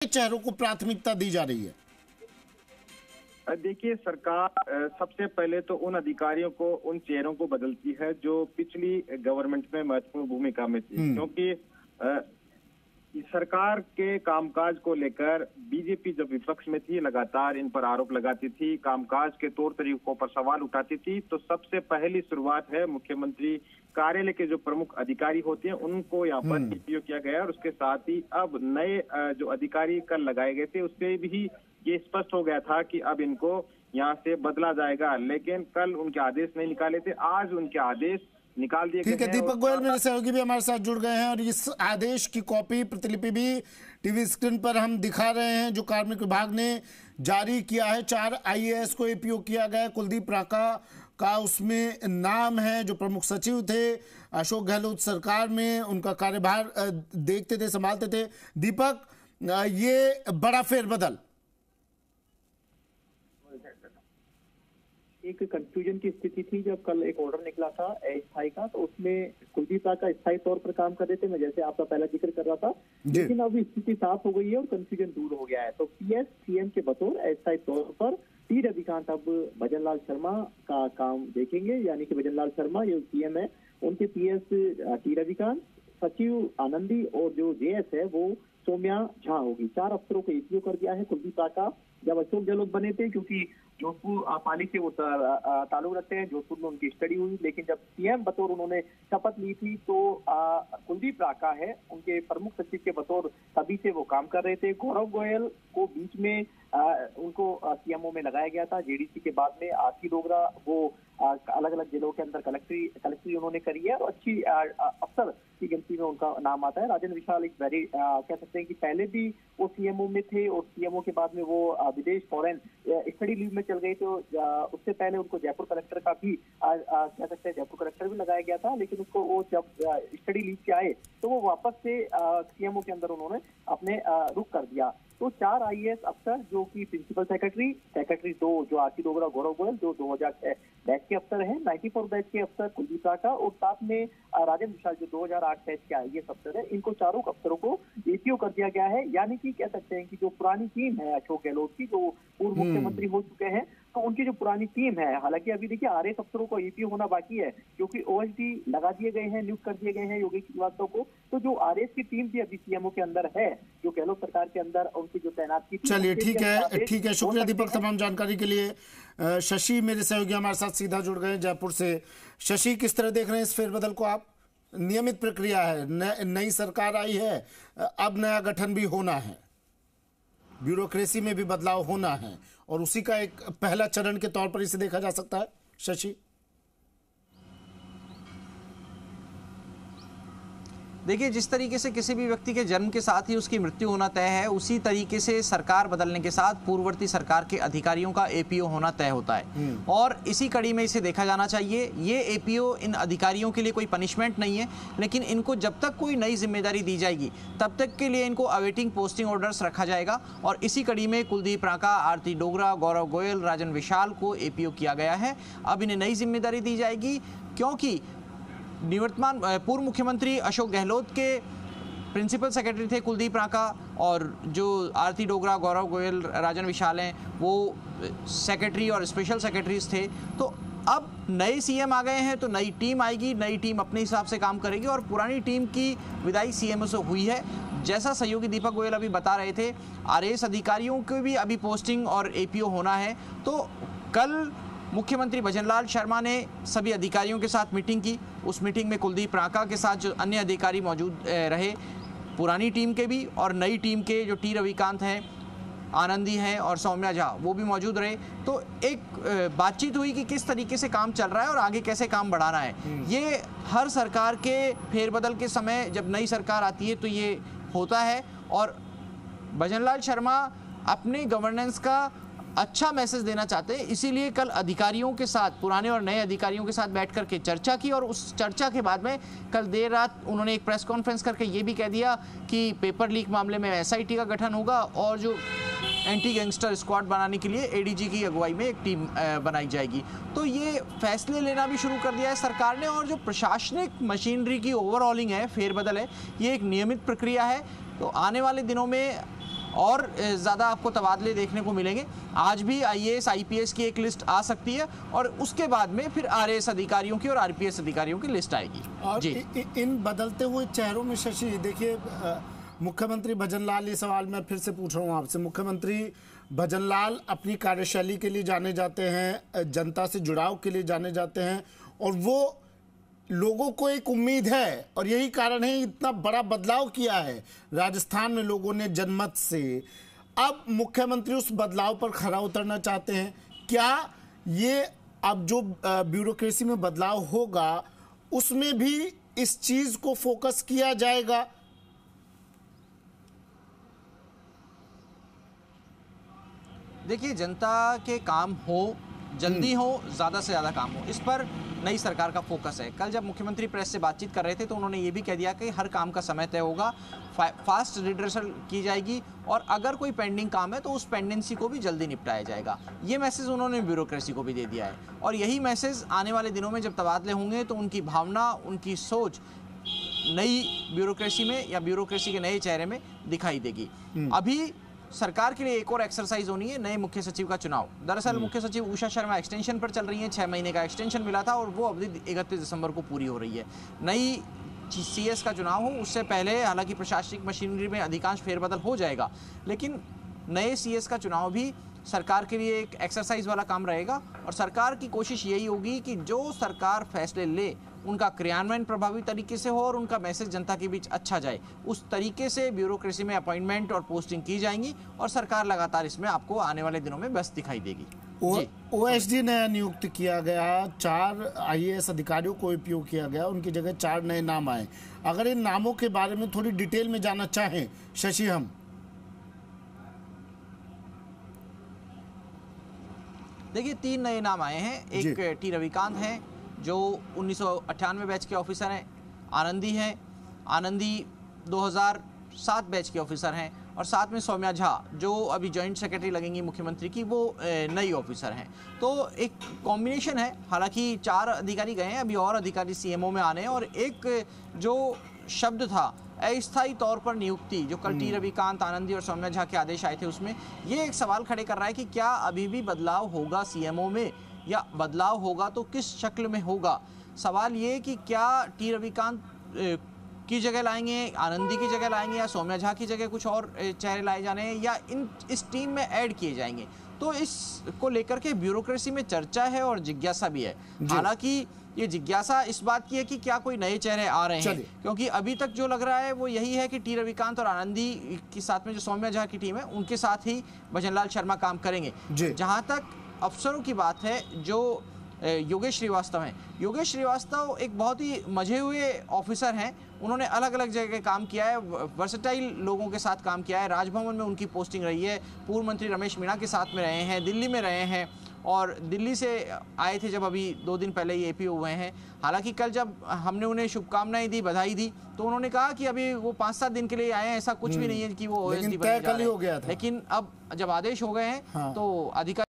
चेहरों को प्राथमिकता दी जा रही है? देखिए, सरकार सबसे पहले तो उन अधिकारियों को, उन चेहरों को बदलती है जो पिछली गवर्नमेंट में महत्वपूर्ण भूमिका में थी, क्योंकि सरकार के कामकाज को लेकर बीजेपी जब विपक्ष में थी लगातार इन पर आरोप लगाती थी, कामकाज के तौर तरीकों पर सवाल उठाती थी। तो सबसे पहली शुरुआत है मुख्यमंत्री कार्यालय के जो प्रमुख अधिकारी होते हैं उनको यहाँ पर नियुक्त किया गया, और उसके साथ ही अब नए जो अधिकारी कल लगाए गए थे उससे भी ये स्पष्ट हो गया था कि अब इनको यहाँ से बदला जाएगा, लेकिन कल उनके आदेश नहीं निकाले थे, आज उनके आदेश निकाल दिए गए। ठीक है, दीपक गोयल मेरे सहयोगी भी हमारे साथ जुड़ गए हैं और इस आदेश की कॉपी प्रतिलिपि भी टीवी स्क्रीन पर हम दिखा रहे हैं जो कार्मिक विभाग ने जारी किया है। 4 IAS को एपीओ किया गया। कुलदीप राका का उसमें नाम है, जो प्रमुख सचिव थे अशोक गहलोत सरकार में, उनका कार्यभार देखते थे, संभालते थे। दीपक, ये बड़ा फेरबदल एक कंफ्यूजन की स्थिति थी जब कल एक ऑर्डर निकला था अस्थायी का, तो उसमें कुलदीप राका स्थायी तौर पर काम कर रहे थे, मैं जैसे आपका पहला जिक्र कर रहा था, लेकिन अब स्थिति साफ हो गई है और कंफ्यूजन दूर हो गया है। तो PS CM के बतौर अस्थायी तौर पर टी रविकांत अब भजनलाल शर्मा का काम देखेंगे, यानी कि भजनलाल शर्मा ये CM है, उनके PS टी रविकांत, सचिव आनंदी और जो JS है वो सौम्या झा होगी। 4 अफसरों को एपीओ कर दिया है। कुलदीप राका जब अशोक गहलोत बने थे, क्योंकि जोधपुर पालिक से वो ताल्लुक रखते हैं, जोधपुर में उनकी स्टडी हुई, लेकिन जब CM बतौर उन्होंने शपथ ली थी तो कुलदीप राका है उनके प्रमुख सचिव के बतौर तभी से वो काम कर रहे थे। गौरव गोयल को बीच में उनको CMO में लगाया गया था, JDC के बाद में आरती डोगरा वो अलग अलग जिलों के अंदर कलेक्ट्री उन्होंने करी है और अच्छी अफसर की गिनती में उनका नाम आता है। राजन विशाल एक वेरी कह सकते हैं कि पहले भी वो CMO में थे और CMO के बाद में वो विदेश फॉरेन स्टडी लीव में चल गए, तो उससे पहले उनको जयपुर कलेक्टर का भी कह सकते हैं जयपुर कलेक्टर भी लगाया गया था, लेकिन उसको वो जब स्टडी लीव से आए तो वो वापस से CMO के अंदर उन्होंने अपने रुख कर दिया। तो 4 IAS अफसर जो कि प्रिंसिपल सेक्रेटरी 2 जो आरती डोगरा गौरव गोयल जो 2000 बैच के अफसर हैं, 94 बैच के अफसर कुलदीप राका और साथ में राजन विशाल जो 2008 बैच के IAS अफसर है, इनको चारों अफसरों को एपीओ कर दिया गया है। यानी कि कह सकते हैं कि जो पुरानी टीम है अशोक गहलोत की, जो पूर्व मुख्यमंत्री हो चुके हैं, तो उनकी जो पुरानी टीम है, हालांकि अभी देखिए RAS अफसरों को एपीओ होना बाकी है क्योंकि OSD लगा दिए गए हैं, नियुक्त कर दिए गए हैं योगी श्रीवास्तव को। तो जो RAS की टीम थी अभी CMO के अंदर है, जो गहलोत सरकार के अंदर उनकी जो तैनाती थी। चलिए ठीक है, शुक्रिया दीपक तमाम जानकारी के लिए। शशि मेरे सहयोगी हमारे साथ सीधा जुड़ गए जयपुर से। शशि, किस तरह देख रहे हैं इस फेरबदल को आप? नियमित प्रक्रिया है, नई सरकार आई है, अब नया गठन भी होना है, ब्यूरोक्रेसी में भी बदलाव होना है और उसी का एक पहला चरण के तौर पर इसे देखा जा सकता है। शशि, देखिए, जिस तरीके से किसी भी व्यक्ति के जन्म के साथ ही उसकी मृत्यु होना तय है, उसी तरीके से सरकार बदलने के साथ पूर्ववर्ती सरकार के अधिकारियों का एपीओ होना तय होता है और इसी कड़ी में इसे देखा जाना चाहिए। ये एपीओ इन अधिकारियों के लिए कोई पनिशमेंट नहीं है, लेकिन इनको जब तक कोई नई जिम्मेदारी दी जाएगी तब तक के लिए इनको अवेटिंग पोस्टिंग ऑर्डर्स रखा जाएगा और इसी कड़ी में कुलदीप राका, आरती डोगरा, गौरव गोयल, राजन विशाल को एपीओ किया गया है। अब इन्हें नई जिम्मेदारी दी जाएगी क्योंकि निवर्तमान पूर्व मुख्यमंत्री अशोक गहलोत के प्रिंसिपल सेक्रेटरी थे कुलदीप राका और जो आरती डोगरा, गौरव गोयल, राजन विशाल हैं वो सेक्रेटरी और स्पेशल सेक्रेटरीज थे। तो अब नए CM आ गए हैं तो नई टीम आएगी, नई टीम अपने हिसाब से काम करेगी और पुरानी टीम की विदाई CMO से हुई है। जैसा सहयोगी दीपक गोयल अभी बता रहे थे, RAS अधिकारियों को भी अभी पोस्टिंग और एपीओ होना है। तो कल मुख्यमंत्री भजनलाल शर्मा ने सभी अधिकारियों के साथ मीटिंग की। उस मीटिंग में कुलदीप राका के साथ जो अन्य अधिकारी मौजूद रहे, पुरानी टीम के भी और नई टीम के जो टी रविकांत हैं, आनंदी हैं और सौम्या झा, वो भी मौजूद रहे। तो एक बातचीत हुई कि किस तरीके से काम चल रहा है और आगे कैसे काम बढ़ाना है। ये हर सरकार के फेरबदल के समय जब नई सरकार आती है तो ये होता है और भजनलाल शर्मा अपने गवर्नेंस का अच्छा मैसेज देना चाहते हैं, इसीलिए कल अधिकारियों के साथ, पुराने और नए अधिकारियों के साथ बैठ करके चर्चा की और उस चर्चा के बाद में कल देर रात उन्होंने एक प्रेस कॉन्फ्रेंस करके ये भी कह दिया कि पेपर लीक मामले में SIT का गठन होगा और जो एंटी गैंगस्टर स्क्वाड बनाने के लिए ADG की अगुवाई में एक टीम बनाई जाएगी। तो ये फैसले लेना भी शुरू कर दिया है सरकार ने और जो प्रशासनिक मशीनरी की ओवरऑलिंग है, फेरबदल है, ये एक नियमित प्रक्रिया है। तो आने वाले दिनों में और ज़्यादा आपको तबादले देखने को मिलेंगे। आज भी IAS IPS की एक लिस्ट आ सकती है और उसके बाद में फिर RAS अधिकारियों की और RPS अधिकारियों की लिस्ट आएगी। और जी। इन बदलते हुए चेहरों में शशि देखिए, मुख्यमंत्री भजनलाल, ये सवाल मैं फिर से पूछ रहा हूँ आपसे, मुख्यमंत्री भजनलाल अपनी कार्यशैली के लिए जाने जाते हैं, जनता से जुड़ाव के लिए जाने जाते हैं, और वो लोगों को एक उम्मीद है, और यही कारण है इतना बड़ा बदलाव किया है राजस्थान में लोगों ने जनमत से। अब मुख्यमंत्री उस बदलाव पर खरा उतरना चाहते हैं। क्या ये अब जो ब्यूरोक्रेसी में बदलाव होगा उसमें भी इस चीज को फोकस किया जाएगा? देखिए, जनता के काम हो, जल्दी हो, ज़्यादा से ज़्यादा काम हो, इस पर नई सरकार का फोकस है। कल जब मुख्यमंत्री प्रेस से बातचीत कर रहे थे तो उन्होंने ये भी कह दिया कि हर काम का समय तय होगा, फास्ट रिड्रेसल की जाएगी, और अगर कोई पेंडिंग काम है तो उस पेंडेंसी को भी जल्दी निपटाया जाएगा। ये मैसेज उन्होंने ब्यूरोक्रेसी को भी दे दिया है, और यही मैसेज आने वाले दिनों में जब तबादले होंगे तो उनकी भावना, उनकी सोच नई ब्यूरोक्रेसी में या ब्यूरोक्रेसी के नए चेहरे में दिखाई देगी। अभी सरकार के लिए एक और एक्सरसाइज होनी है, नए मुख्य सचिव का चुनाव। दरअसल मुख्य सचिव उषा शर्मा एक्सटेंशन पर चल रही हैं, 6 महीने का एक्सटेंशन मिला था और वो अवधि 31 दिसंबर को पूरी हो रही है। नई CS का चुनाव हो उससे पहले हालांकि प्रशासनिक मशीनरी में अधिकांश फेरबदल हो जाएगा, लेकिन नए CS का चुनाव भी सरकार के लिए एक एक्सरसाइज वाला काम रहेगा, और सरकार की कोशिश यही होगी कि जो सरकार फैसले ले उनका क्रियान्वयन प्रभावी तरीके से हो और उनका मैसेज जनता के बीच अच्छा जाए। उस तरीके से ब्यूरोक्रेसी में अपॉइंटमेंट और पोस्टिंग की जाएंगी, और सरकार लगातार इसमें आपको आने वाले दिनों में व्यस्त दिखाई देगी। OSD नया नियुक्त किया गया, 4 IAS अधिकारियों को उपयोग किया गया, उनकी जगह 4 नए नाम आए। अगर इन नामों के बारे में थोड़ी डिटेल में जानना चाहें शशि हम। देखिए, 3 नए नाम आए हैं। एक T रविकांत हैं जो 1998 बैच के ऑफिसर हैं, आनंदी 2007 बैच के ऑफिसर हैं, और साथ में सौम्या झा जो अभी जॉइंट सेक्रेटरी लगेंगी मुख्यमंत्री की, वो नई ऑफिसर हैं। तो एक कॉम्बिनेशन है। हालांकि 4 अधिकारी गए हैं, अभी और अधिकारी CMO में आने हैं, और एक जो शब्द था अस्थायी तौर पर नियुक्ति, जो कल T रविकांत, आनंदी और सौम्या झा के आदेश आए थे, उसमें ये एक सवाल खड़े कर रहा है कि क्या अभी भी बदलाव होगा CMO में, या बदलाव होगा तो किस शक्ल में होगा। सवाल ये कि क्या T रविकांत की जगह लाएंगे, आनंदी की जगह लाएंगे, या सौम्या झा की जगह कुछ और चेहरे लाए जाने हैं, या इस टीम में ऐड किए जाएंगे। तो इसको लेकर के ब्यूरोक्रेसी में चर्चा है और जिज्ञासा भी है। हालांकि ये जिज्ञासा इस बात की है कि क्या कोई नए चेहरे आ रहे हैं, क्योंकि अभी तक जो लग रहा है वो यही है कि T रविकांत और आनंदी के साथ में जो सौम्या झा की टीम है उनके साथ ही भजनलाल शर्मा काम करेंगे। जहां तक अफसरों की बात है, जो योगेश श्रीवास्तव हैं, योगेश श्रीवास्तव एक बहुत ही मजे हुए ऑफिसर हैं। उन्होंने अलग अलग जगह काम किया है, वर्सेटाइल लोगों के साथ काम किया है। राजभवन में उनकी पोस्टिंग रही है, पूर्व मंत्री रमेश मीणा के साथ में रहे हैं, दिल्ली में रहे हैं, और दिल्ली से आए थे जब अभी 2 दिन पहले ही APO हुए हैं। हालांकि कल जब हमने उन्हें शुभकामनाएं दी, बधाई दी, तो उन्होंने कहा कि अभी वो 5-7 दिन के लिए आए हैं, ऐसा कुछ भी नहीं है कि वो OSD बने जा रहे हैं। लेकिन अब जब आदेश हो गए हैं तो अधिकारी